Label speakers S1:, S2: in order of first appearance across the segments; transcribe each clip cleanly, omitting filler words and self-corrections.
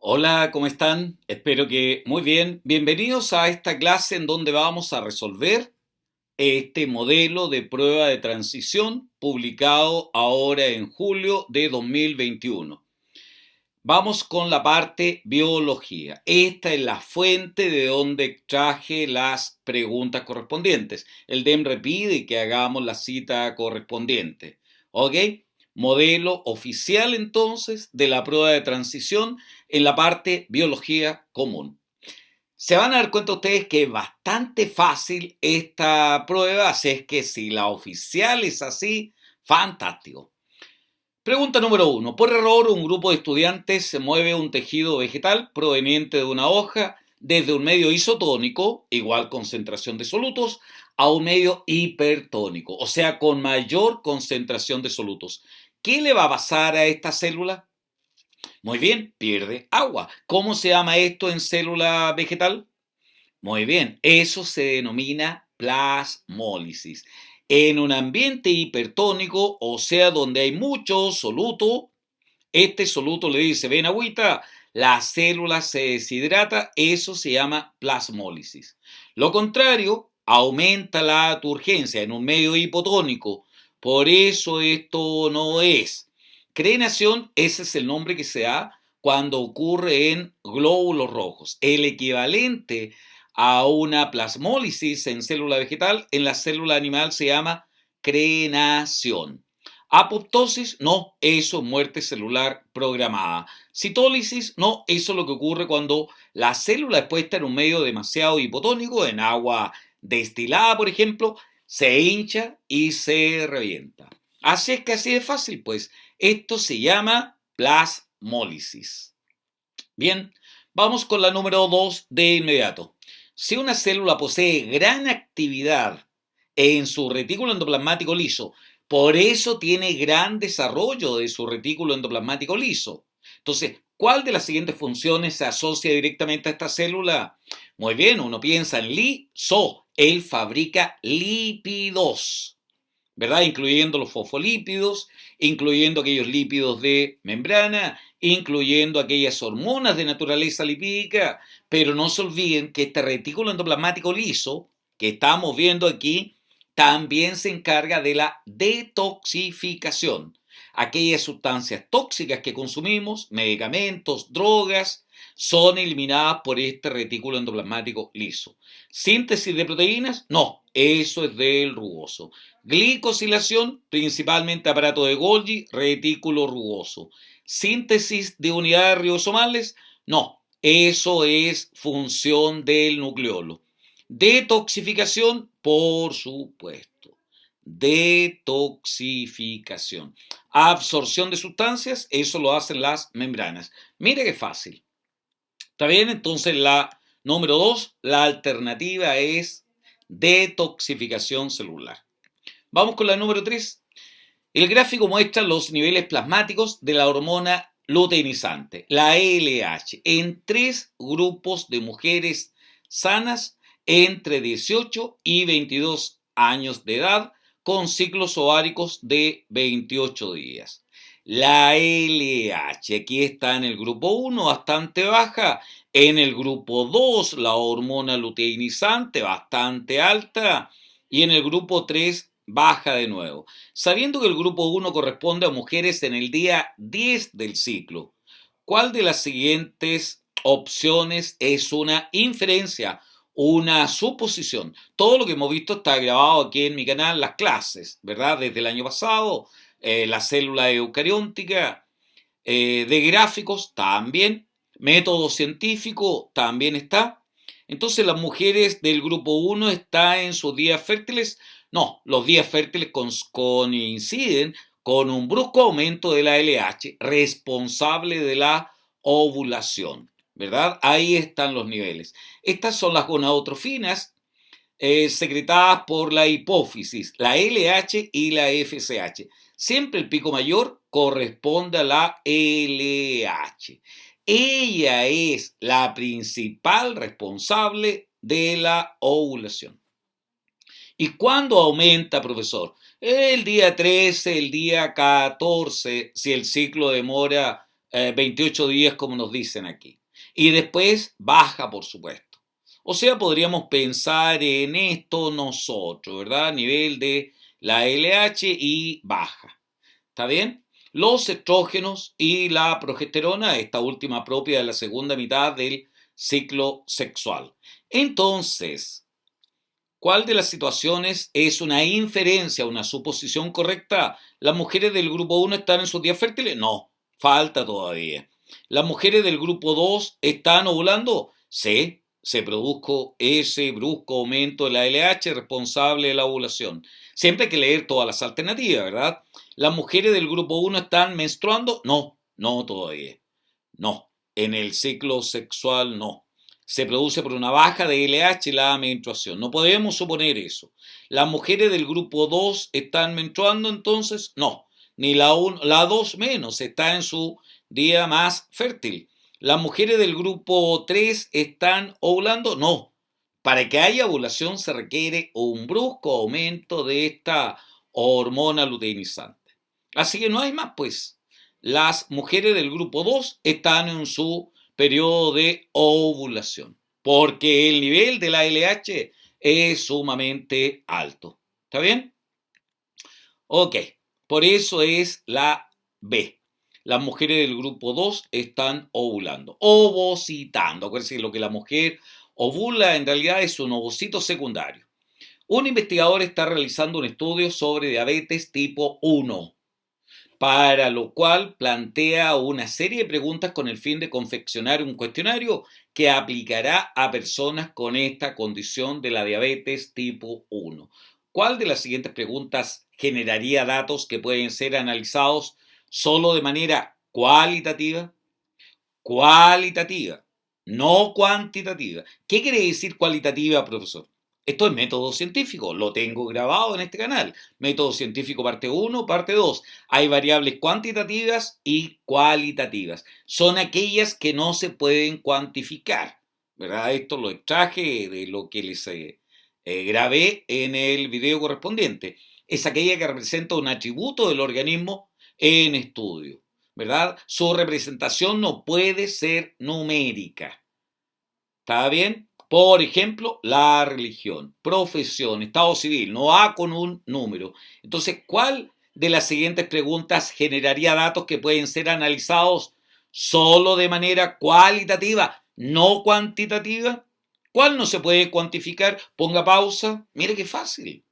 S1: Hola, ¿cómo están? Espero que muy bien. Bienvenidos a esta clase en donde vamos a resolver este modelo de prueba de transición publicado ahora en julio de 2021. Vamos con la parte biología. Esta es la fuente de donde extraje las preguntas correspondientes. El DEM pide que hagamos la cita correspondiente. ¿Ok? Modelo oficial entonces de la prueba de transición en la parte biología común. Se van a dar cuenta ustedes que es bastante fácil esta prueba, así es que si la oficial es así, fantástico. Pregunta número 1. Por error, un grupo de estudiantes se mueve un tejido vegetal proveniente de una hoja desde un medio isotónico, igual concentración de solutos, a un medio hipertónico, o sea, con mayor concentración de solutos. ¿Qué le va a pasar a esta célula? Muy bien, pierde agua. ¿Cómo se llama esto en célula vegetal? Muy bien, eso se denomina plasmólisis. En un ambiente hipertónico, o sea, donde hay mucho soluto, este soluto le dice, ven agüita, la célula se deshidrata, eso se llama plasmólisis. Lo contrario, aumenta la turgencia en un medio hipotónico, por eso esto no es. Crenación, ese es el nombre que se da cuando ocurre en glóbulos rojos. El equivalente a una plasmólisis en célula vegetal, en la célula animal se llama crenación. Apoptosis, no, eso es muerte celular programada. Citólisis, no, eso es lo que ocurre cuando la célula expuesta en un medio demasiado hipotónico, en agua destilada, por ejemplo, se hincha y se revienta. Así es que así de fácil, pues. Esto se llama plasmólisis. Bien, vamos con la número 2 de inmediato. Si una célula posee gran actividad en su retículo endoplasmático liso, por eso tiene gran desarrollo de su retículo endoplasmático liso. Entonces, ¿cuál de las siguientes funciones se asocia directamente a esta célula? Muy bien, uno piensa en liso, él fabrica lípidos, ¿verdad? Incluyendo los fosfolípidos, incluyendo aquellos lípidos de membrana, incluyendo aquellas hormonas de naturaleza lipídica, pero no se olviden que este retículo endoplasmático liso que estamos viendo aquí también se encarga de la detoxificación. Aquellas sustancias tóxicas que consumimos, medicamentos, drogas, son eliminadas por este retículo endoplasmático liso. ¿Síntesis de proteínas? No, eso es del rugoso. Glicosilación, principalmente aparato de Golgi, retículo rugoso. Síntesis de unidades ribosomales, no, eso es función del nucleolo. Detoxificación, por supuesto. Detoxificación. Absorción de sustancias, eso lo hacen las membranas. Mire qué fácil. ¿Está bien? Entonces la número 2, la alternativa es detoxificación celular. Vamos con la número 3. El gráfico muestra los niveles plasmáticos de la hormona luteinizante, la LH, en 3 grupos de mujeres sanas entre 18 y 22 años de edad con ciclos ováricos de 28 días. La LH aquí está en el grupo 1, bastante baja. En el grupo 2, la hormona luteinizante, bastante alta. Y en el grupo 3, baja de nuevo. Sabiendo que el grupo 1 corresponde a mujeres en el día 10 del ciclo, ¿cuál de las siguientes opciones es una inferencia, una suposición? Todo lo que hemos visto está grabado aquí en mi canal, las clases, ¿verdad? Desde el año pasado, la célula eucariótica, de gráficos también, método científico también está. Entonces, las mujeres del grupo 1 están en sus días fértiles. No, los días fértiles coinciden con un brusco aumento de la LH responsable de la ovulación, ¿verdad? Ahí están los niveles. Estas son las gonadotrofinas secretadas por la hipófisis, la LH y la FSH. Siempre el pico mayor corresponde a la LH. Ella es la principal responsable de la ovulación. ¿Y cuándo aumenta, profesor? El día 13, el día 14, si el ciclo demora 28 días como nos dicen aquí. Y después baja, por supuesto. O sea, podríamos pensar en esto nosotros, ¿verdad? A nivel de la LH y baja. ¿Está bien? Los estrógenos y la progesterona, esta última propia de la segunda mitad del ciclo sexual. Entonces, ¿cuál de las situaciones es una inferencia, una suposición correcta? ¿Las mujeres del grupo 1 están en sus días fértiles? No, falta todavía. ¿Las mujeres del grupo 2 están ovulando? Sí, se produjo ese brusco aumento de la LH responsable de la ovulación. Siempre hay que leer todas las alternativas, ¿verdad? ¿Las mujeres del grupo 1 están menstruando? No, no todavía. No, en el ciclo sexual no. Se produce por una baja de LH la menstruación. No podemos suponer eso. ¿Las mujeres del grupo 2 están menstruando entonces? No. Ni la 2 menos está en su día más fértil. ¿Las mujeres del grupo 3 están ovulando? No. Para que haya ovulación se requiere un brusco aumento de esta hormona luteinizante. Así que no hay más, pues. Las mujeres del grupo 2 están en su periodo de ovulación, porque el nivel de la LH es sumamente alto. ¿Está bien? Ok, por eso es la B. Las mujeres del grupo 2 están ovulando, ovocitando. Acuérdense que lo que la mujer ovula en realidad es un ovocito secundario. Un investigador está realizando un estudio sobre diabetes tipo 1, para lo cual plantea una serie de preguntas con el fin de confeccionar un cuestionario que aplicará a personas con esta condición de la diabetes tipo 1. ¿Cuál de las siguientes preguntas generaría datos que pueden ser analizados solo de manera cualitativa? Cualitativa, no cuantitativa. ¿Qué quiere decir cualitativa, profesor? Esto es método científico, lo tengo grabado en este canal. Método científico parte 1, parte 2. Hay variables cuantitativas y cualitativas. Son aquellas que no se pueden cuantificar, ¿verdad? Esto lo extraje de lo que les grabé en el video correspondiente. Es aquella que representa un atributo del organismo en estudio, ¿verdad? Su representación no puede ser numérica. ¿Está bien? Por ejemplo, la religión, profesión, estado civil, no va con un número. Entonces, ¿cuál de las siguientes preguntas generaría datos que pueden ser analizados solo de manera cualitativa, no cuantitativa? ¿Cuál no se puede cuantificar? Ponga pausa. Mire qué fácil.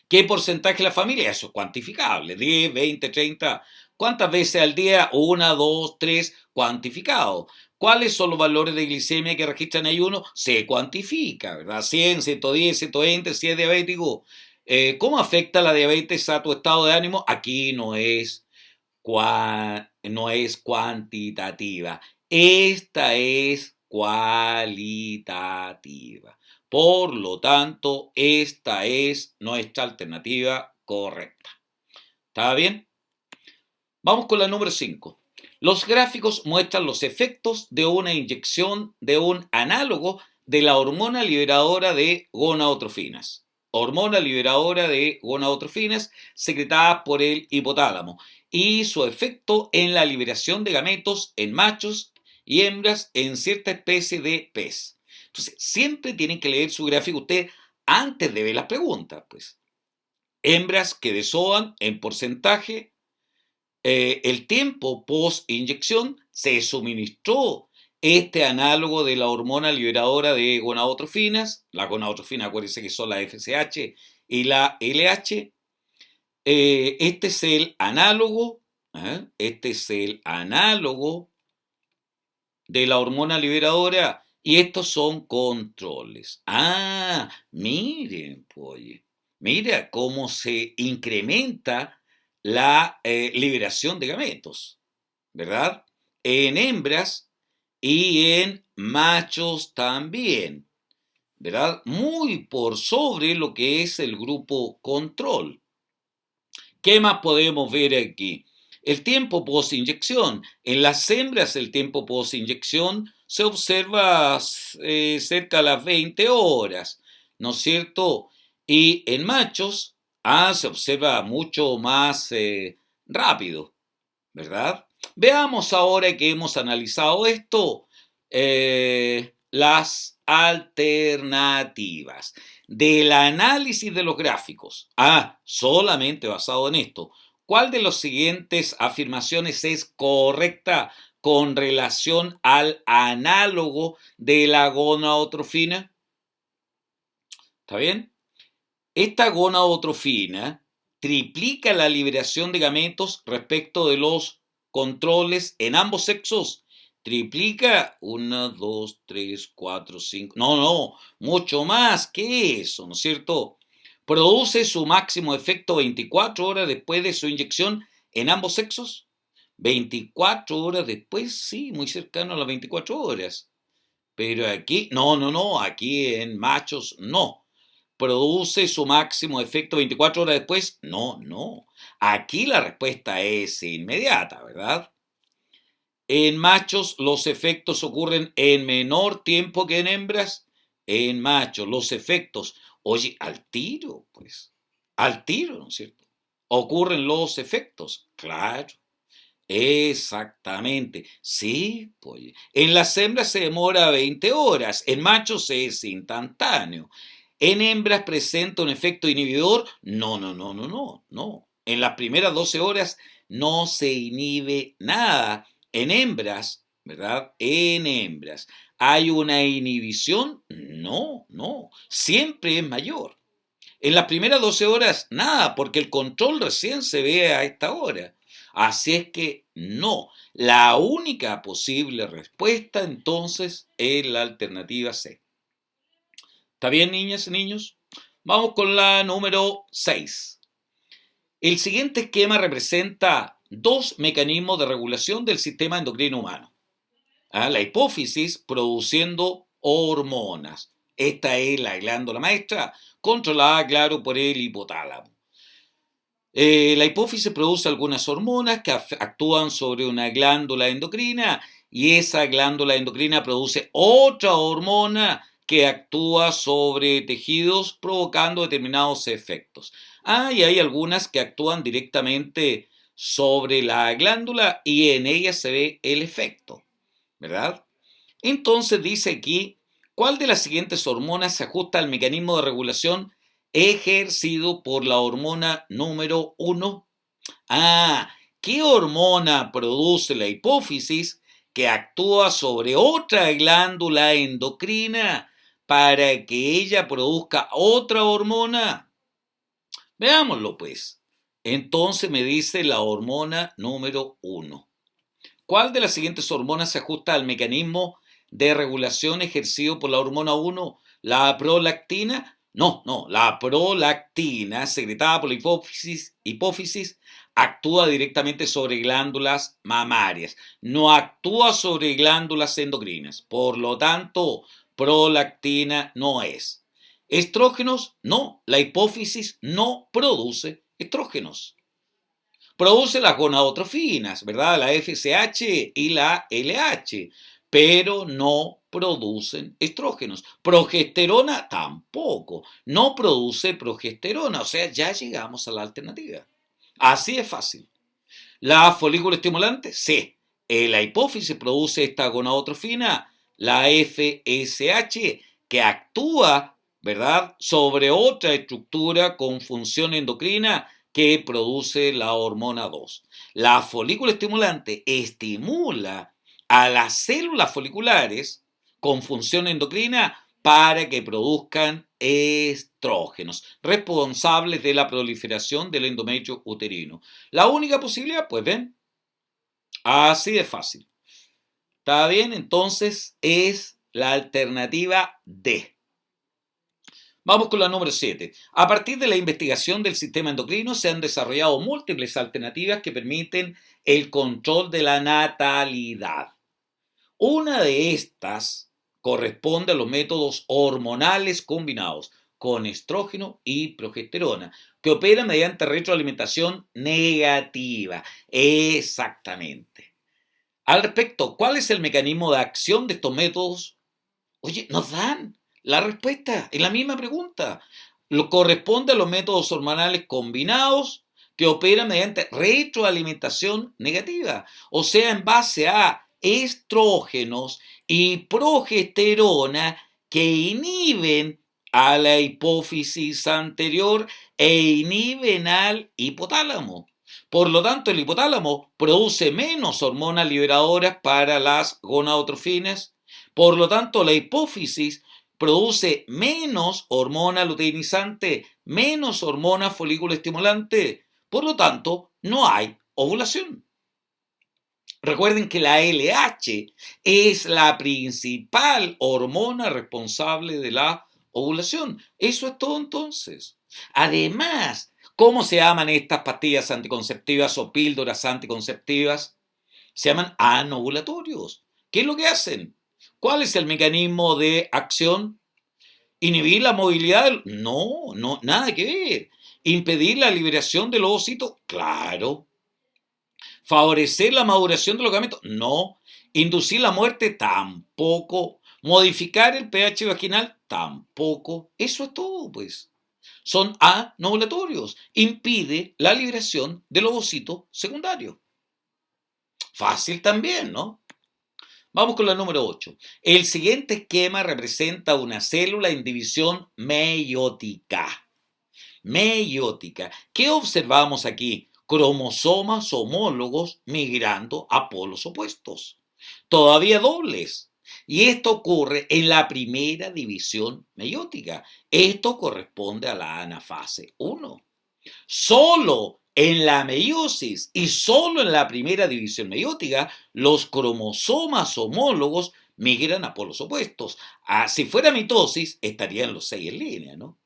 S1: ¿Qué porcentaje de la familia? Eso es cuantificable. 10, 20, 30. ¿Cuántas veces al día? 1, 2, 3. Cuantificado. ¿Cuáles son los valores de glicemia que registran ayuno? Se cuantifica, ¿verdad? 100, 110, 120, si es diabético. ¿Cómo afecta la diabetes a tu estado de ánimo? Aquí no es cuantitativa. Esta es cualitativa. Por lo tanto, esta es nuestra alternativa correcta. ¿Está bien? Vamos con la número 5. Los gráficos muestran los efectos de una inyección de un análogo de la hormona liberadora de gonadotrofinas. Hormona liberadora de gonadotrofinas secretada por el hipotálamo y su efecto en la liberación de gametos en machos y hembras en cierta especie de pez. Entonces, siempre tienen que leer su gráfico usted antes de ver las preguntas, pues. Hembras que desovan en porcentaje, el tiempo post-inyección se suministró este análogo de la hormona liberadora de gonadotrofinas. La gonadotrofina, acuérdense que son la FSH y la LH. Este es el análogo, este es el análogo de la hormona liberadora y estos son controles. Ah, miren, pues, mira cómo se incrementa la liberación de gametos, ¿verdad? En hembras y en machos también, ¿verdad? Muy por sobre lo que es el grupo control. ¿Qué más podemos ver aquí? El tiempo post-inyección. En las hembras el tiempo post-inyección se observa cerca de las 20 horas, ¿no es cierto? Y en machos se observa mucho más rápido, ¿verdad? Veamos ahora que hemos analizado esto, las alternativas del análisis de los gráficos. Solamente basado en esto. ¿Cuál de las siguientes afirmaciones es correcta con relación al análogo de la gonadotrofina? ¿Está bien? Esta gonadotrofina triplica la liberación de gametos respecto de los controles en ambos sexos. Triplica 1, 2, 3, 4, 5. No, mucho más que eso, ¿no es cierto? Produce su máximo efecto 24 horas después de su inyección en ambos sexos. 24 horas después, sí, muy cercano a las 24 horas. Pero aquí, no, aquí en machos no. ¿Produce su máximo efecto 24 horas después? No. Aquí la respuesta es inmediata, ¿verdad? En machos los efectos ocurren en menor tiempo que en hembras. En machos los efectos, oye, al tiro, pues, al tiro, ¿no es cierto? Ocurren los efectos, claro. Exactamente. Sí, pues. En las hembras se demora 20 horas, en machos es instantáneo. ¿En hembras presenta un efecto inhibidor? No. En las primeras 12 horas no se inhibe nada. En hembras, ¿verdad? En hembras. ¿Hay una inhibición? No. Siempre es mayor. En las primeras 12 horas, nada, porque el control recién se ve a esta hora. Así es que no. La única posible respuesta entonces es la alternativa C. ¿Está bien, niñas y niños? Vamos con la número 6. El siguiente esquema representa dos mecanismos de regulación del sistema endocrino humano. La hipófisis produciendo hormonas. Esta es la glándula maestra, controlada, claro, por el hipotálamo. La hipófisis produce algunas hormonas que actúan sobre una glándula endocrina y esa glándula endocrina produce otra hormona que actúa sobre tejidos provocando determinados efectos. Y hay algunas que actúan directamente sobre la glándula y en ellas se ve el efecto, ¿verdad? Entonces dice aquí, ¿cuál de las siguientes hormonas se ajusta al mecanismo de regulación ejercido por la hormona número 1? ¿Qué hormona produce la hipófisis que actúa sobre otra glándula endocrina para que ella produzca otra hormona? Veámoslo pues. Entonces me dice la hormona número 1. ¿Cuál de las siguientes hormonas se ajusta al mecanismo de regulación ejercido por la hormona 1? ¿La prolactina? No, la prolactina secretada por la hipófisis actúa directamente sobre glándulas mamarias, no actúa sobre glándulas endocrinas, por lo tanto, prolactina no es. ¿Estrógenos? No, la hipófisis no produce estrógenos. Produce las gonadotrofinas, ¿verdad? La FSH y la LH, pero no producen estrógenos. Progesterona tampoco, no produce progesterona, o sea, ya llegamos a la alternativa. Así es fácil. ¿La folículo estimulante? Sí. La hipófisis produce esta gonadotrofina, la FSH, que actúa, ¿verdad?, sobre otra estructura con función endocrina que produce la hormona 2. La folículo estimulante estimula a las células foliculares con función endocrina para que produzcan estrógenos, responsables de la proliferación del endometrio uterino. La única posibilidad, pues ven, así de fácil. ¿Está bien? Entonces es la alternativa D. Vamos con la número 7. A partir de la investigación del sistema endocrino se han desarrollado múltiples alternativas que permiten el control de la natalidad. Una de estas corresponde a los métodos hormonales combinados con estrógeno y progesterona, que operan mediante retroalimentación negativa. Exactamente. Al respecto, ¿cuál es el mecanismo de acción de estos métodos? Oye, nos dan la respuesta en la misma pregunta. Lo corresponde a los métodos hormonales combinados que opera mediante retroalimentación negativa, o sea, en base a estrógenos y progesterona que inhiben a la hipófisis anterior e inhiben al hipotálamo. Por lo tanto, el hipotálamo produce menos hormonas liberadoras para las gonadotrofinas. Por lo tanto, la hipófisis produce menos hormona luteinizante, menos hormona folículo estimulante. Por lo tanto, no hay ovulación. Recuerden que la LH es la principal hormona responsable de la ovulación. Eso es todo entonces. Además, ¿cómo se llaman estas pastillas anticonceptivas o píldoras anticonceptivas? Se llaman anovulatorios. ¿Qué es lo que hacen? ¿Cuál es el mecanismo de acción? ¿Inhibir la movilidad? No, nada que ver. ¿Impedir la liberación del ovocito? Claro. ¿Favorecer la maduración de los gametos? No. ¿Inducir la muerte? Tampoco. ¿Modificar el pH vaginal? Tampoco. Eso es todo, pues. Son anovulatorios. Impide la liberación del ovocito secundario. Fácil también, ¿no? Vamos con la número 8. El siguiente esquema representa una célula en división meiótica. Meiótica. ¿Qué observamos aquí? Cromosomas homólogos migrando a polos opuestos. Todavía dobles. Y esto ocurre en la primera división meiótica. Esto corresponde a la anafase 1. Solo en la meiosis y solo en la primera división meiótica, los cromosomas homólogos migran a polos opuestos. Si fuera mitosis, estarían los 6 en línea, ¿no?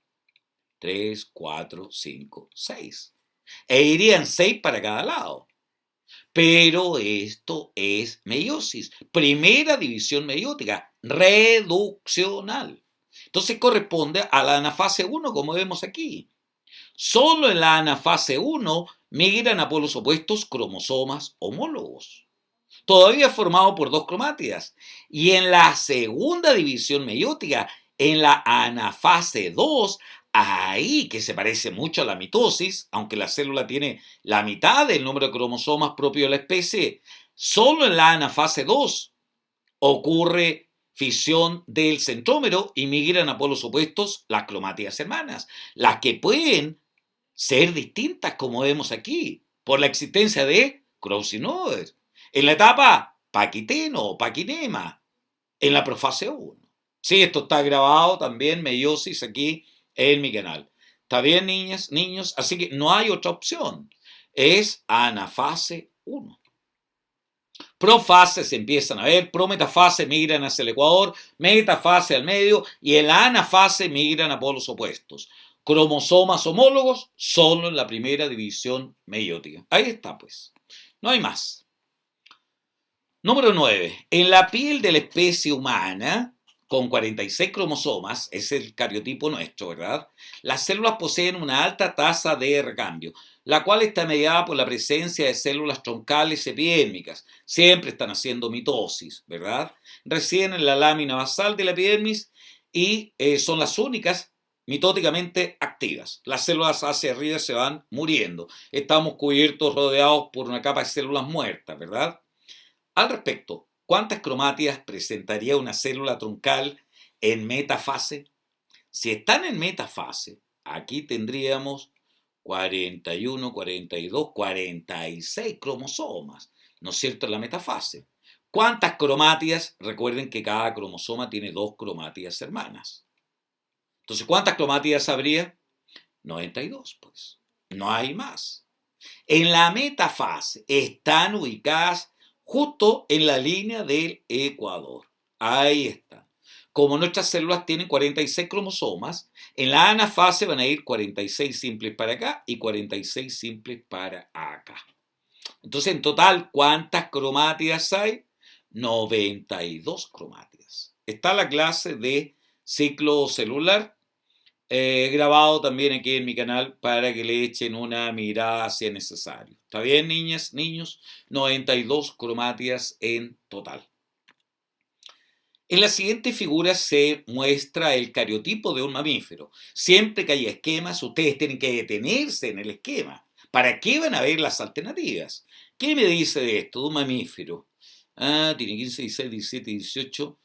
S1: 3, 4, 5, 6. E irían 6 para cada lado. Pero esto es meiosis, primera división meiótica, reduccional. Entonces corresponde a la anafase 1, como vemos aquí. Solo en la anafase 1 migran a polos opuestos cromosomas homólogos, todavía formado por dos cromátidas. Y en la segunda división meiótica, en la anafase 2, ahí que se parece mucho a la mitosis, aunque la célula tiene la mitad del número de cromosomas propio de la especie, solo en la anafase 2 ocurre fisión del centrómero y migran a polos opuestos las cromátidas hermanas, las que pueden ser distintas, como vemos aquí, por la existencia de crossinoides. En la etapa paquiteno o paquinema, en la profase 1. Sí, esto está grabado también, meiosis, aquí en mi canal. ¿Está bien, niñas, niños? Así que no hay otra opción. Es anafase 1. Profases empiezan a ver, prometafase migran hacia el ecuador, metafase al medio y en la anafase migran a polos opuestos. Cromosomas homólogos solo en la primera división meiótica. Ahí está, pues. No hay más. Número 9. En la piel de la especie humana, con 46 cromosomas, es el cariotipo nuestro, ¿verdad? Las células poseen una alta tasa de recambio, la cual está mediada por la presencia de células troncales epidérmicas. Siempre están haciendo mitosis, ¿verdad? Residen en la lámina basal de la epidermis y son las únicas mitóticamente activas. Las células hacia arriba se van muriendo. Estamos cubiertos, rodeados por una capa de células muertas, ¿verdad? Al respecto, ¿cuántas cromátidas presentaría una célula troncal en metafase? Si están en metafase, aquí tendríamos 41, 42, 46 cromosomas, ¿no es cierto?, en la metafase. ¿Cuántas cromátidas? Recuerden que cada cromosoma tiene dos cromátidas hermanas. Entonces, ¿cuántas cromátidas habría? 92, pues. No hay más. En la metafase están ubicadas justo en la línea del ecuador. Ahí está. Como nuestras células tienen 46 cromosomas, en la anafase van a ir 46 simples para acá y 46 simples para acá. Entonces, en total, ¿cuántas cromátidas hay? 92 cromátidas. Está la clase de ciclo celular, grabado también aquí en mi canal para que le echen una mirada si es necesario. ¿Está bien, niñas, niños? 92 cromátidas en total. En la siguiente figura se muestra el cariotipo de un mamífero. Siempre que haya esquemas, ustedes tienen que detenerse en el esquema ¿Para qué van a ver las alternativas? ¿Qué me dice de esto? De un mamífero. Tiene 15, 16, 17, 18.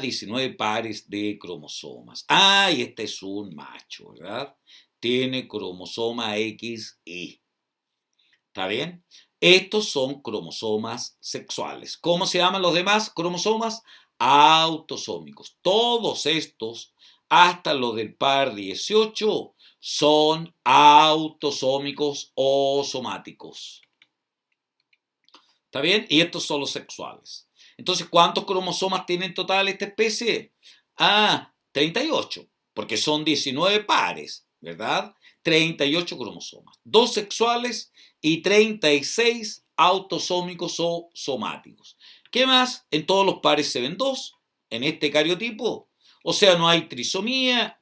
S1: 19 pares de cromosomas. Y este es un macho, ¿verdad? Tiene cromosoma XY. ¿Está bien? Estos son cromosomas sexuales. ¿Cómo se llaman los demás cromosomas? Autosómicos. Todos estos, hasta los del par 18, son autosómicos o somáticos. ¿Está bien? Y estos son los sexuales. Entonces, ¿cuántos cromosomas tiene en total esta especie? 38, porque son 19 pares, ¿verdad? 38 cromosomas. 2 sexuales y 36 autosómicos o somáticos. ¿Qué más? En todos los pares se ven 2 en este cariotipo. O sea, no hay trisomía,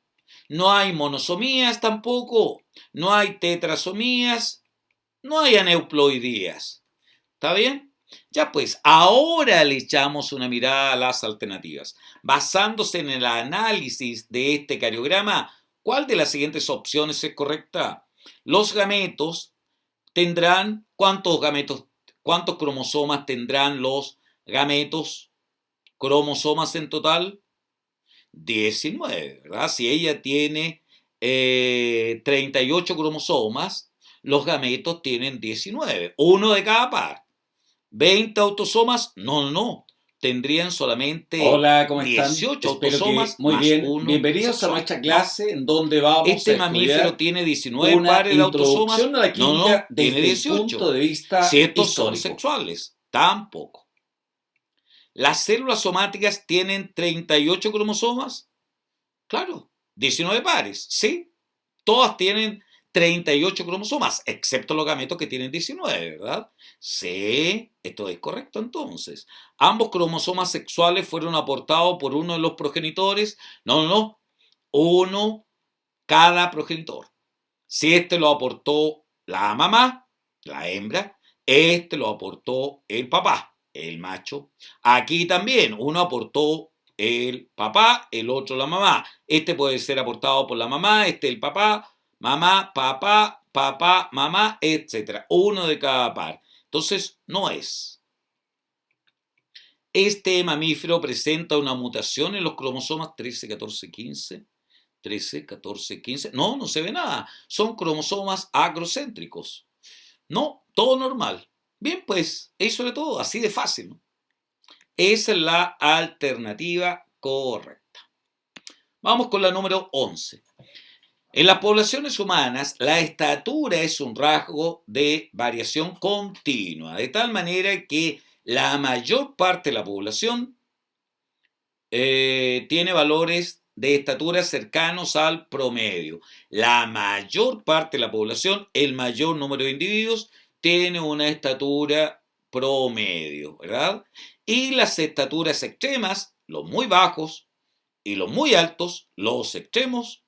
S1: no hay monosomías tampoco, no hay tetrasomías, no hay aneuploidías. ¿Está bien? Ya pues, ahora le echamos una mirada a las alternativas. Basándose en el análisis de este cariograma, ¿cuál de las siguientes opciones es correcta? Los gametos tendrán, ¿cuántos cromosomas tendrán los gametos? ¿Cromosomas en total? 19, ¿verdad? Si ella tiene 38 cromosomas, los gametos tienen 19, uno de cada par. 20 autosomas, no. Tendrían solamente
S2: Hola, ¿cómo están?
S1: 18
S2: Espero que
S1: autosomas
S2: muy
S1: más
S2: bien.
S1: uno
S2: Bienvenidos a
S1: sexual.
S2: nuestra clase en donde vamos
S1: Este
S2: a
S1: mamífero
S2: estudiar
S1: tiene 19
S2: una
S1: pares de autosomas.
S2: introducción a la química
S1: Tiene
S2: desde el punto
S1: 18.
S2: de vista
S1: Si estos son
S2: histórico.
S1: sexuales, tampoco. ¿Las células somáticas tienen 38 cromosomas? Claro, 19 pares, ¿sí? Todas tienen 38 cromosomas, excepto los gametos que tienen 19, ¿verdad? Sí, esto es correcto entonces. ¿Ambos cromosomas sexuales fueron aportados por uno de los progenitores? No. Uno cada progenitor. Si este lo aportó la mamá, la hembra, este lo aportó el papá, el macho. Aquí también uno aportó el papá, el otro la mamá. Este puede ser aportado por la mamá, este el papá, mamá, papá, mamá, etc. Uno de cada par. Entonces, no es. Este mamífero presenta una mutación en los cromosomas 13, 14, 15. 13, 14, 15. No se ve nada. Son cromosomas agrocéntricos. No, todo normal. Bien, pues, eso de todo, así de fácil, ¿no? Esa es la alternativa correcta. Vamos con la número 11. En las poblaciones humanas, la estatura es un rasgo de variación continua, de tal manera que la mayor parte de la población tiene valores de estatura cercanos al promedio. La mayor parte de la población, el mayor número de individuos, tiene una estatura promedio, ¿verdad? Y las estaturas extremas, los muy bajos y los muy altos, los extremos,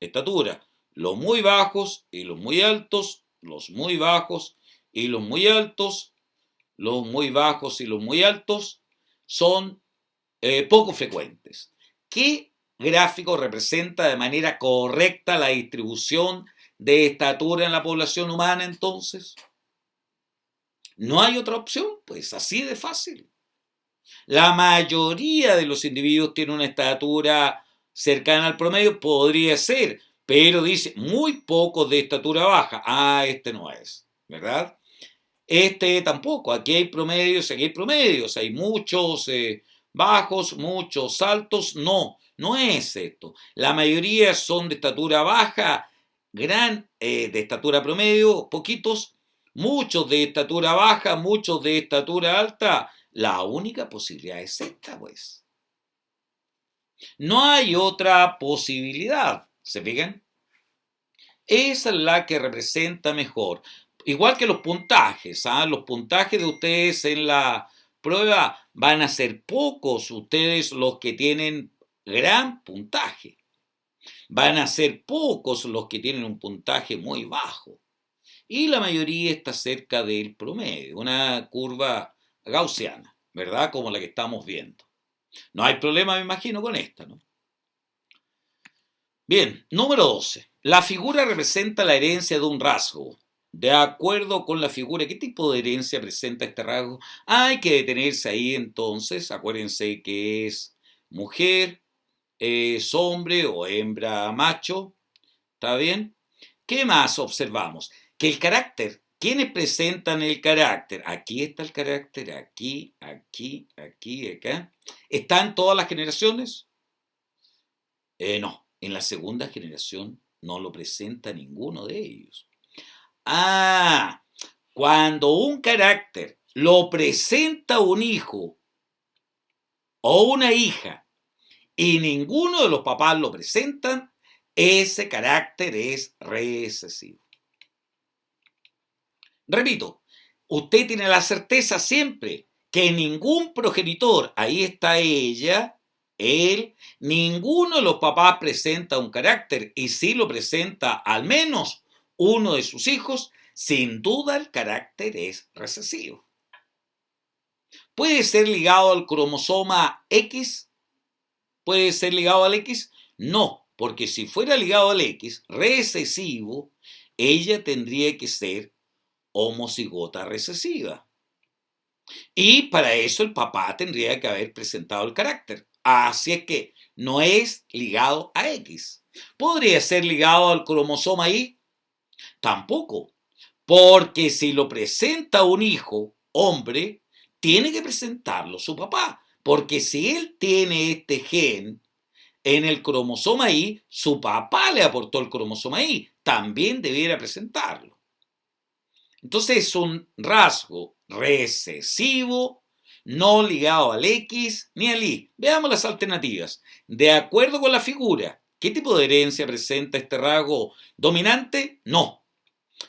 S1: estatura, los muy bajos y los muy altos, los muy bajos y los muy altos, los muy bajos y los muy altos, son poco frecuentes. ¿Qué gráfico representa de manera correcta la distribución de estatura en la población humana entonces? No hay otra opción, pues así de fácil. La mayoría de los individuos tiene una estatura cercana al promedio, podría ser, pero dice muy pocos de estatura baja. Este no es, ¿verdad? Este tampoco, aquí hay promedios, hay muchos bajos, muchos altos, no es esto. La mayoría son de estatura baja, de estatura promedio, poquitos, muchos de estatura baja, muchos de estatura alta. La única posibilidad es esta, pues. No hay otra posibilidad, ¿se fijan? Esa es la que representa mejor. Igual que los puntajes, los puntajes de ustedes en la prueba van a ser pocos ustedes los que tienen gran puntaje. Van a ser pocos los que tienen un puntaje muy bajo. Y la mayoría está cerca del promedio, una curva gaussiana, ¿verdad? Como la que estamos viendo. No hay problema, me imagino, con esta, ¿no? Bien, número 12. La figura representa la herencia de un rasgo. De acuerdo con la figura, ¿qué tipo de herencia presenta este rasgo? Hay que detenerse ahí entonces. Acuérdense que es mujer, es hombre o hembra macho. ¿Está bien? ¿Qué más observamos? Que el carácter, ¿quiénes presentan el carácter? Aquí está el carácter, aquí, aquí, aquí, acá. ¿Están todas las generaciones? No, en la segunda generación no lo presenta ninguno de ellos. Ah, cuando un carácter lo presenta un hijo o una hija y ninguno de los papás lo presentan, ese carácter es recesivo. Repito, usted tiene la certeza siempre que ningún progenitor, ahí está ella, él, ninguno de los papás presenta un carácter, y si lo presenta al menos uno de sus hijos, sin duda el carácter es recesivo. ¿Puede ser ligado al cromosoma X? ¿Puede ser ligado al X? No, porque si fuera ligado al X, recesivo, ella tendría que ser homocigota recesiva. Y para eso el papá tendría que haber presentado el carácter. Así es que no es ligado a X. ¿Podría ser ligado al cromosoma Y? Tampoco. Porque si lo presenta un hijo, hombre, tiene que presentarlo su papá. Porque si él tiene este gen en el cromosoma Y, su papá le aportó el cromosoma Y. También debiera presentarlo. Entonces es un rasgo recesivo, no ligado al X ni al Y. Veamos las alternativas. De acuerdo con la figura, ¿qué tipo de herencia presenta este rasgo? ¿Dominante? No.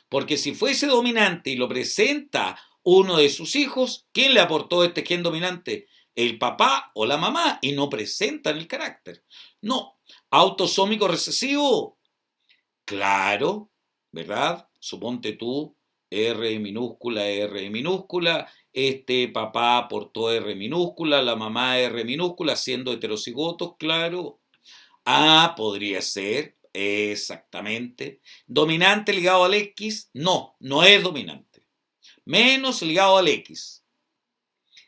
S1: Porque si fuese dominante y lo presenta uno de sus hijos, ¿quién le aportó este gen dominante? ¿El papá o la mamá? Y no presentan el carácter. No. ¿Autosómico recesivo? Claro, ¿verdad? Suponte tú, R minúscula, este papá aportó R minúscula, la mamá R minúscula, siendo heterocigotos, claro. Ah, podría ser, exactamente. ¿Dominante ligado al X? No, no es dominante. Menos ligado al X.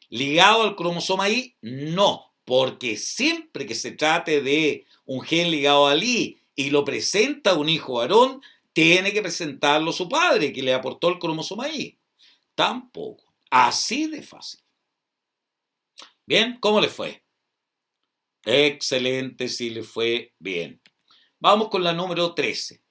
S1: ¿Ligado al cromosoma Y? No, porque siempre que se trate de un gen ligado al Y y lo presenta un hijo varón, tiene que presentarlo su padre, que le aportó el cromosoma Y. Tampoco. Así de fácil. Bien, ¿cómo le fue? Excelente, sí le fue bien. Vamos con la número 13.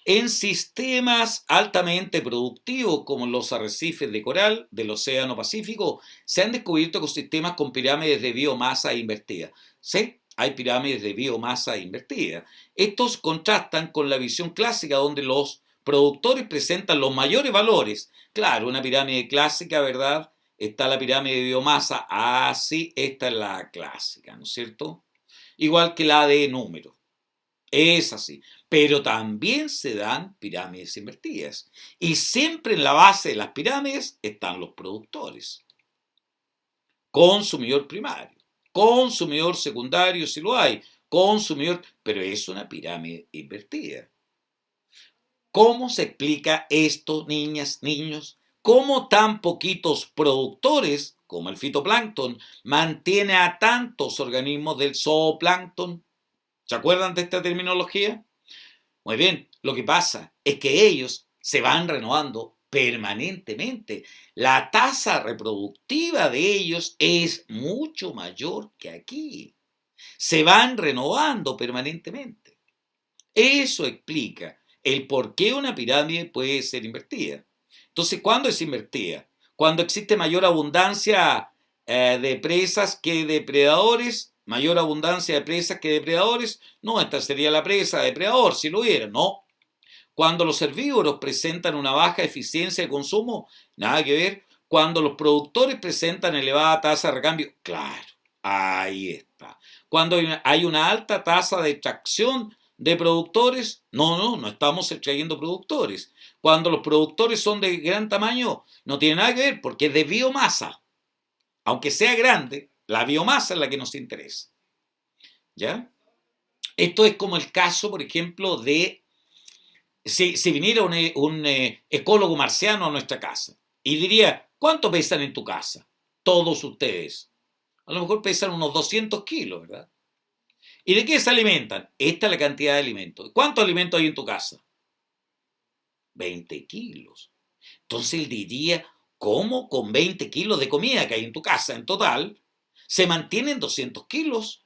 S1: En sistemas altamente productivos como los arrecifes de coral del Océano Pacífico, se han descubierto ecosistemas con pirámides de biomasa invertida. Sí, hay pirámides de biomasa invertida. Estos contrastan con la visión clásica donde los productores presentan los mayores valores. Claro, una pirámide clásica, ¿verdad? Está la pirámide de biomasa. Ah, sí, esta es la clásica, ¿no es cierto? Igual que la de números. Es así. Pero también se dan pirámides invertidas. Y siempre en la base de las pirámides están los productores. Consumidor primario, consumidor secundario si lo hay, consumidor, pero es una pirámide invertida. ¿Cómo se explica esto, niñas, niños? ¿Cómo tan poquitos productores, como el fitoplancton, mantiene a tantos organismos del zooplancton? ¿Se acuerdan de esta terminología? Muy bien, lo que pasa es que ellos se van renovando permanentemente. La tasa reproductiva de ellos es mucho mayor que aquí. Se van renovando permanentemente. Eso explica el por qué una pirámide puede ser invertida. Entonces, ¿cuándo es invertida? Cuando existe mayor abundancia de presas que depredadores, mayor abundancia de presas que depredadores. No, esta sería la presa depredador, si lo hubiera, no. Cuando los herbívoros presentan una baja eficiencia de consumo, nada que ver. Cuando los productores presentan elevada tasa de recambio, claro, ahí está. Cuando hay una alta tasa de extracción de productores, no estamos extrayendo productores. Cuando los productores son de gran tamaño, no tiene nada que ver porque es de biomasa. Aunque sea grande, la biomasa es la que nos interesa. ¿Ya? Esto es como el caso, por ejemplo, de si viniera un ecólogo marciano a nuestra casa y diría, ¿cuánto pesan en tu casa? Todos ustedes. A lo mejor pesan unos 200 kilos, ¿verdad? ¿Y de qué se alimentan? Esta es la cantidad de alimentos. ¿Cuántos alimentos hay en tu casa? 20 kilos. Entonces él diría, ¿cómo con 20 kilos de comida que hay en tu casa en total se mantienen 200 kilos?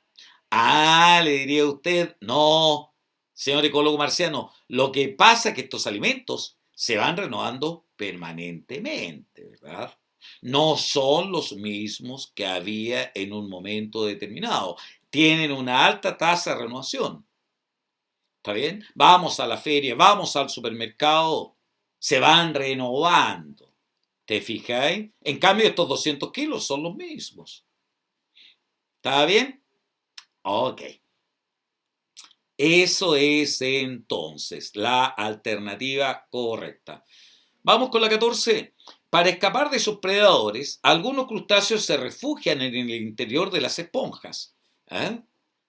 S1: Ah, le diría a usted, no, señor ecólogo marciano, lo que pasa es que estos alimentos se van renovando permanentemente, ¿verdad? No son los mismos que había en un momento determinado. Tienen una alta tasa de renovación. ¿Está bien? Vamos a la feria, vamos al supermercado, se van renovando. ¿Te fijáis? En cambio, estos 200 kilos son los mismos. ¿Está bien? Ok. Eso es entonces la alternativa correcta. Vamos con la 14. Para escapar de sus predadores, algunos crustáceos se refugian en el interior de las esponjas. ¿Eh?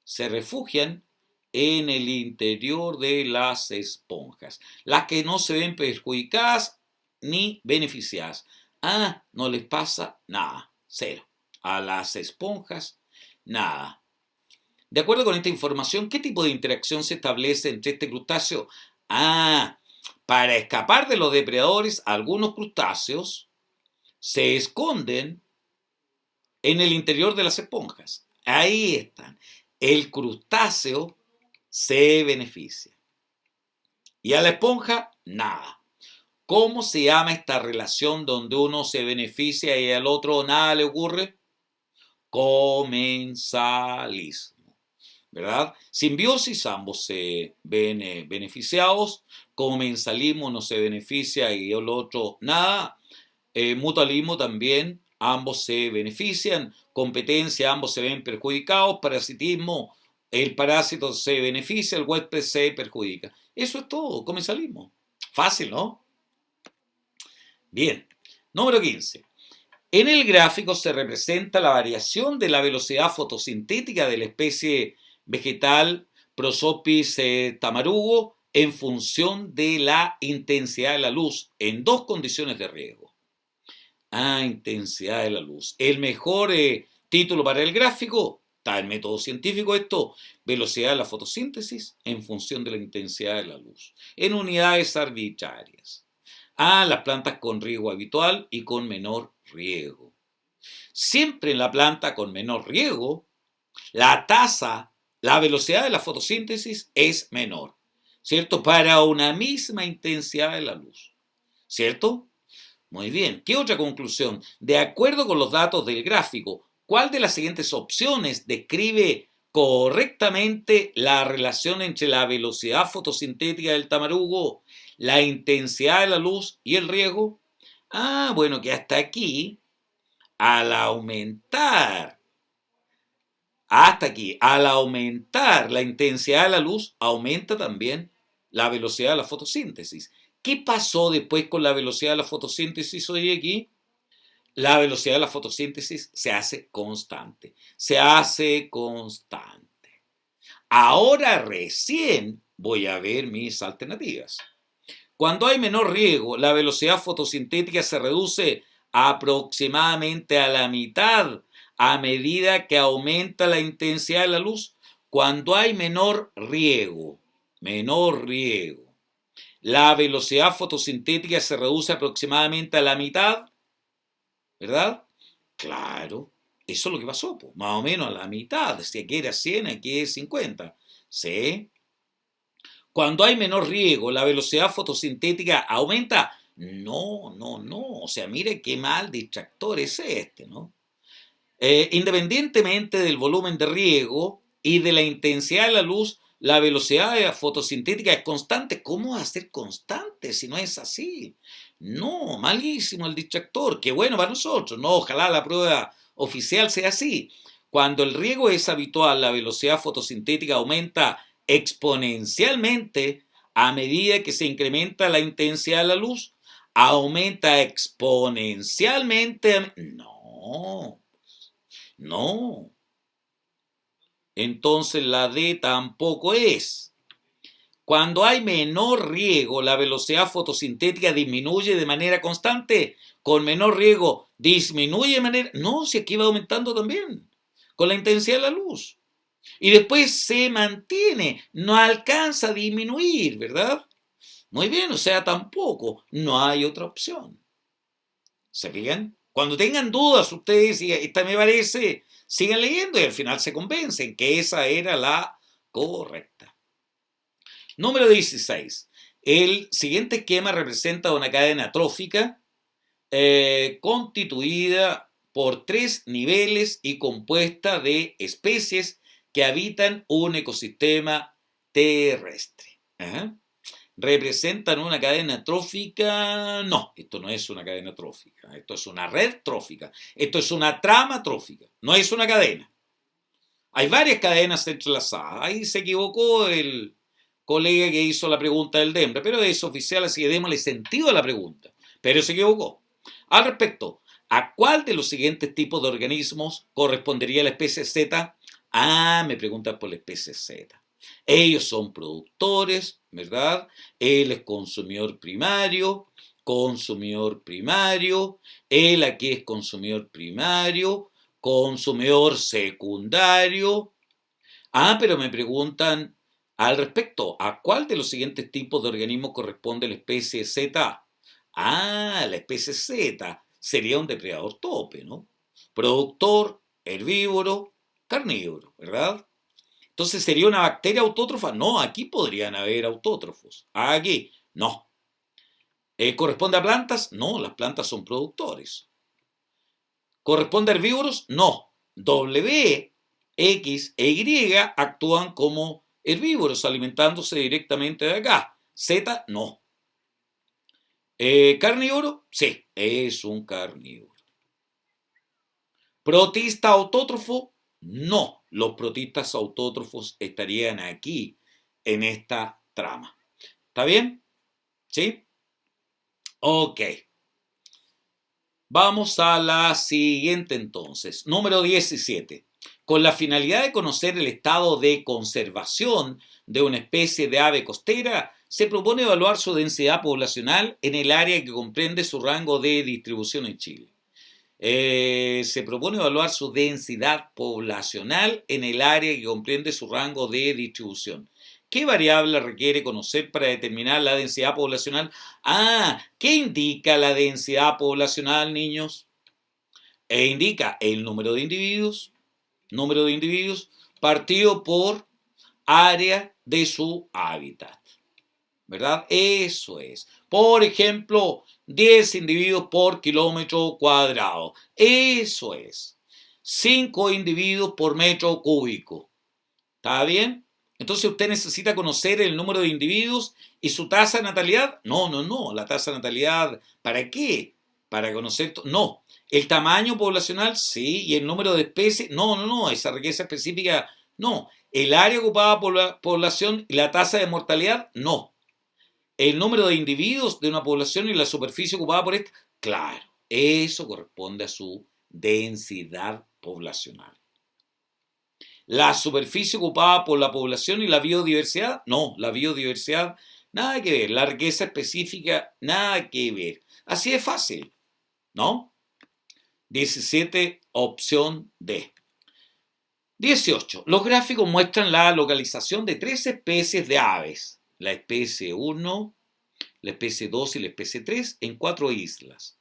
S1: Se refugian en el interior de las esponjas. Las que no se ven perjudicadas ni beneficiadas. Ah, no les pasa nada. Cero. A las esponjas, nada. De acuerdo con esta información, ¿qué tipo de interacción se establece entre este crustáceo? Ah, para escapar de los depredadores, algunos crustáceos se esconden en el interior de las esponjas. Ahí están. El crustáceo se beneficia. Y a la esponja, nada. ¿Cómo se llama esta relación donde uno se beneficia y al otro nada le ocurre? Comensalismo. ¿Verdad? Simbiosis, ambos se ven beneficiados. Comensalismo no se beneficia y el otro nada. Mutualismo también, ambos se benefician. Competencia, ambos se ven perjudicados. Parasitismo, el parásito se beneficia, el huésped se perjudica. Eso es todo, comensalismo. Fácil, ¿no? Bien. Número 15. En el gráfico se representa la variación de la velocidad fotosintética de la especie vegetal Prosopis tamarugo en función de la intensidad de la luz en dos condiciones de riesgo. Ah, intensidad de la luz. El mejor título para el gráfico, está el método científico esto, velocidad de la fotosíntesis en función de la intensidad de la luz, en unidades arbitrarias. Ah, las plantas con riego habitual y con menor riego. Siempre en la planta con menor riego, la velocidad de la fotosíntesis es menor, ¿cierto? Para una misma intensidad de la luz, ¿cierto? Muy bien. ¿Qué otra conclusión? De acuerdo con los datos del gráfico, ¿cuál de las siguientes opciones describe correctamente la relación entre la velocidad fotosintética del tamarugo, la intensidad de la luz y el riego? Ah, bueno, que hasta aquí, al aumentar la intensidad de la luz, aumenta también la velocidad de la fotosíntesis. ¿Qué pasó después con la velocidad de la fotosíntesis hoy aquí? La velocidad de la fotosíntesis se hace constante. Se hace constante. Ahora recién voy a ver mis alternativas. Cuando hay menor riego, la velocidad fotosintética se reduce aproximadamente a la mitad a medida que aumenta la intensidad de la luz. Cuando hay menor riego, la velocidad fotosintética se reduce aproximadamente a la mitad, ¿verdad? Claro, eso es lo que pasó, pues, más o menos a la mitad, si aquí era 100, aquí es 50. ¿Sí? Cuando hay menor riego, la velocidad fotosintética aumenta. No, no, no. O sea, mire qué mal distractor es este, ¿no? Independientemente del volumen de riego y de la intensidad de la luz, la velocidad fotosintética es constante. ¿Cómo va a ser constante si no es así? No, malísimo el distractor. Qué bueno para nosotros. No, ojalá la prueba oficial sea así. Cuando el riego es habitual, la velocidad fotosintética aumenta exponencialmente a medida que se incrementa la intensidad de la luz. Aumenta exponencialmente. No, no. Entonces la D tampoco es. Cuando hay menor riego, la velocidad fotosintética disminuye de manera constante. Con menor riego, disminuye de manera... No, si aquí va aumentando también, con la intensidad de la luz. Y después se mantiene, no alcanza a disminuir, ¿verdad? Muy bien, o sea, tampoco, no hay otra opción. ¿Se fijan? Cuando tengan dudas ustedes, y esta me parece, sigan leyendo y al final se convencen que esa era la correcta. Número 16. El siguiente esquema representa una cadena trófica constituida por 3 niveles y compuesta de especies que habitan un ecosistema terrestre. ¿Ah? ¿Representan una cadena trófica? No, esto no es una cadena trófica, esto es una red trófica, esto es una trama trófica, no es una cadena. Hay varias cadenas entrelazadas, ahí se equivocó el colega que hizo la pregunta del DEMRE, pero es oficial, así que démosle sentido a la pregunta, pero se equivocó. Al respecto, ¿a cuál de los siguientes tipos de organismos correspondería la especie Z? Ah, me preguntan por la especie Z. Ellos son productores, ¿verdad? Él es consumidor primario, él aquí es consumidor primario, consumidor secundario. Ah, pero me preguntan al respecto, ¿a cuál de los siguientes tipos de organismos corresponde la especie Z? Ah, la especie Z sería un depredador tope, ¿no? Productor, herbívoro, carnívoro, ¿verdad? Entonces, ¿sería una bacteria autótrofa? No, aquí podrían haber autótrofos. Aquí, no. ¿Corresponde a plantas? No, las plantas son productores. ¿Corresponde a herbívoros? No. W, X e Y actúan como herbívoros, alimentándose directamente de acá. Z, no. ¿Carnívoro? Sí, es un carnívoro. ¿Protista autótrofo? No, los protistas autótrofos estarían aquí, en esta trama. ¿Está bien? ¿Sí? Ok. Vamos a la siguiente entonces. Número 17. Con la finalidad de conocer el estado de conservación de una especie de ave costera, se propone evaluar su densidad poblacional en el área que comprende su rango de distribución en Chile. Se propone evaluar su densidad poblacional en el área que comprende su rango de distribución. ¿Qué variable requiere conocer para determinar la densidad poblacional? Ah, ¿qué indica la densidad poblacional, niños? Indica el número de individuos partido por área de su hábitat. ¿Verdad? Eso es. Por ejemplo, 10 individuos por kilómetro cuadrado. Eso es. 5 individuos por metro cúbico. ¿Está bien? Entonces usted necesita conocer el número de individuos y su tasa de natalidad. No. La tasa de natalidad, ¿para qué? Para conocer... No. El tamaño poblacional, sí. Y el número de especies. No. Esa riqueza específica, no. El área ocupada por la población y la tasa de mortalidad, no. El número de individuos de una población y la superficie ocupada por esta, claro, eso corresponde a su densidad poblacional. La superficie ocupada por la población y la biodiversidad, no, la biodiversidad, nada que ver. La riqueza específica, nada que ver. Así es fácil, ¿no? 17, opción D. 18. Los gráficos muestran la localización de 3 especies de aves. La especie 1, la especie 2 y la especie 3 en 4 islas.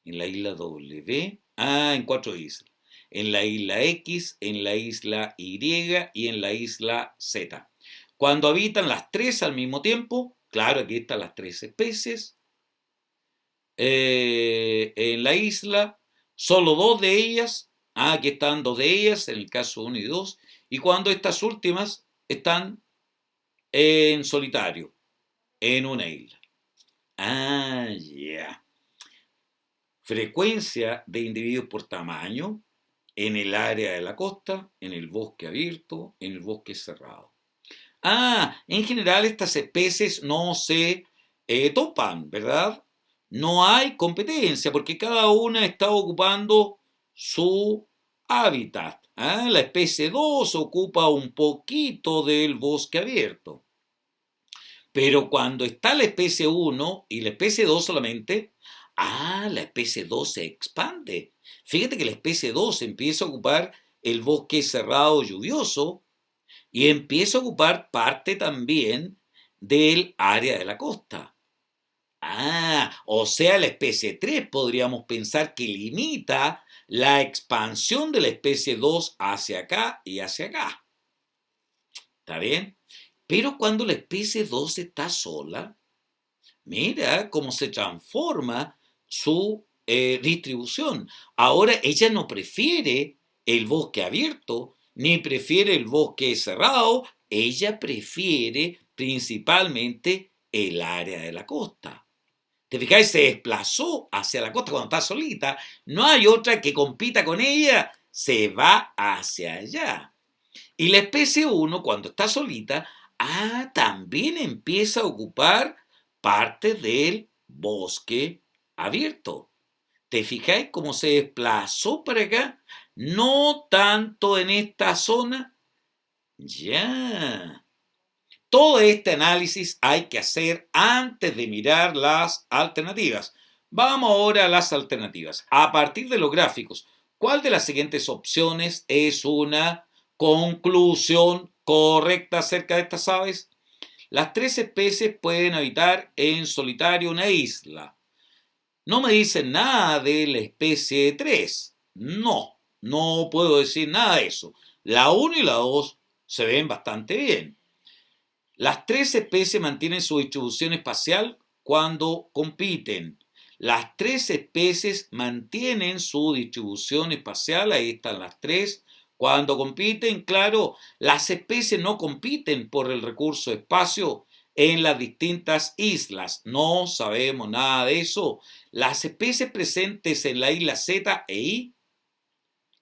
S1: En la isla W, en 4 islas. En la isla X, en la isla Y y en la isla Z. Cuando habitan las 3 al mismo tiempo, claro, aquí están las 3 especies. En la isla, solo 2 de ellas, aquí están 2 de ellas, en el caso 1 y 2, y cuando estas últimas están en solitario, en una isla. Ya. Frecuencia de individuos por tamaño en el área de la costa, en el bosque abierto, en el bosque cerrado. En general estas especies no se topan, ¿verdad? No hay competencia porque cada una está ocupando su hábitat. La especie 2 ocupa un poquito del bosque abierto. Pero cuando está la especie 1 y la especie 2 solamente, la especie 2 se expande. Fíjate que la especie 2 empieza a ocupar el bosque cerrado lluvioso y empieza a ocupar parte también del área de la costa. O sea, la especie 3 podríamos pensar que limita la expansión de la especie 2 hacia acá y hacia acá. ¿Está bien? Pero cuando la especie 2 está sola, mira cómo se transforma su distribución. Ahora ella no prefiere el bosque abierto, ni prefiere el bosque cerrado, ella prefiere principalmente el área de la costa. ¿Te fijáis? Se desplazó hacia la costa cuando está solita, no hay otra que compita con ella, se va hacia allá. Y la especie 1, cuando está solita, también empieza a ocupar parte del bosque abierto. ¿Te fijáis cómo se desplazó para acá? No tanto en esta zona. Ya. Todo este análisis hay que hacer antes de mirar las alternativas. Vamos ahora a las alternativas. A partir de los gráficos, ¿cuál de las siguientes opciones es una conclusión correcta acerca de estas aves? Las tres especies pueden habitar en solitario una isla. No me dicen nada de la especie 3. No, no puedo decir nada de eso. La 1 y la 2 se ven bastante bien. Las tres especies mantienen su distribución espacial cuando compiten. Las tres especies mantienen su distribución espacial, ahí están las tres. Cuando compiten, claro, las especies no compiten por el recurso espacio en las distintas islas. No sabemos nada de eso. Las especies presentes en la isla Z e I,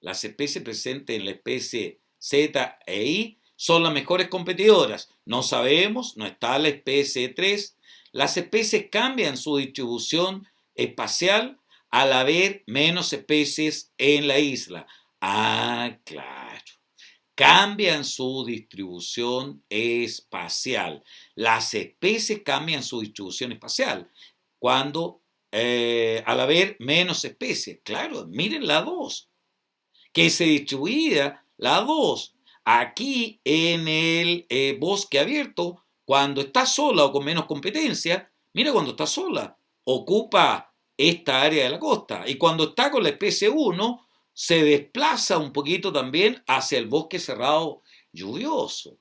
S1: las especies presentes en la especie Z e I, son las mejores competidoras. No sabemos, no está la especie 3. Las especies cambian su distribución espacial al haber menos especies en la isla. Claro. Cambian su distribución espacial. Las especies cambian su distribución espacial cuando al haber menos especies. Claro, miren la 2, que se distribuía la 2 aquí en el bosque abierto, cuando está sola o con menos competencia, mira cuando está sola, ocupa esta área de la costa. Y cuando está con la especie 1, se desplaza un poquito también hacia el bosque cerrado lluvioso.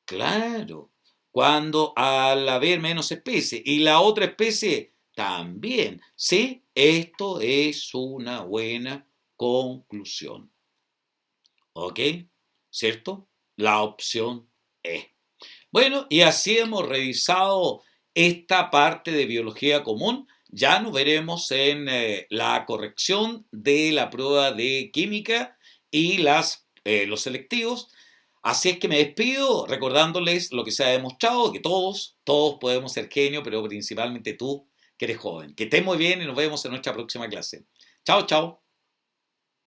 S1: Claro, cuando al haber menos especies. Y la otra especie también. Sí, esto es una buena conclusión. ¿Ok? ¿Cierto? La opción E. Bueno, y así hemos revisado esta parte de biología común. Ya nos veremos en la corrección de la prueba de química y los selectivos. Así es que me despido recordándoles lo que se ha demostrado, que todos podemos ser genios, pero principalmente tú que eres joven. Que estés muy bien y nos vemos en nuestra próxima clase. Chao, chao.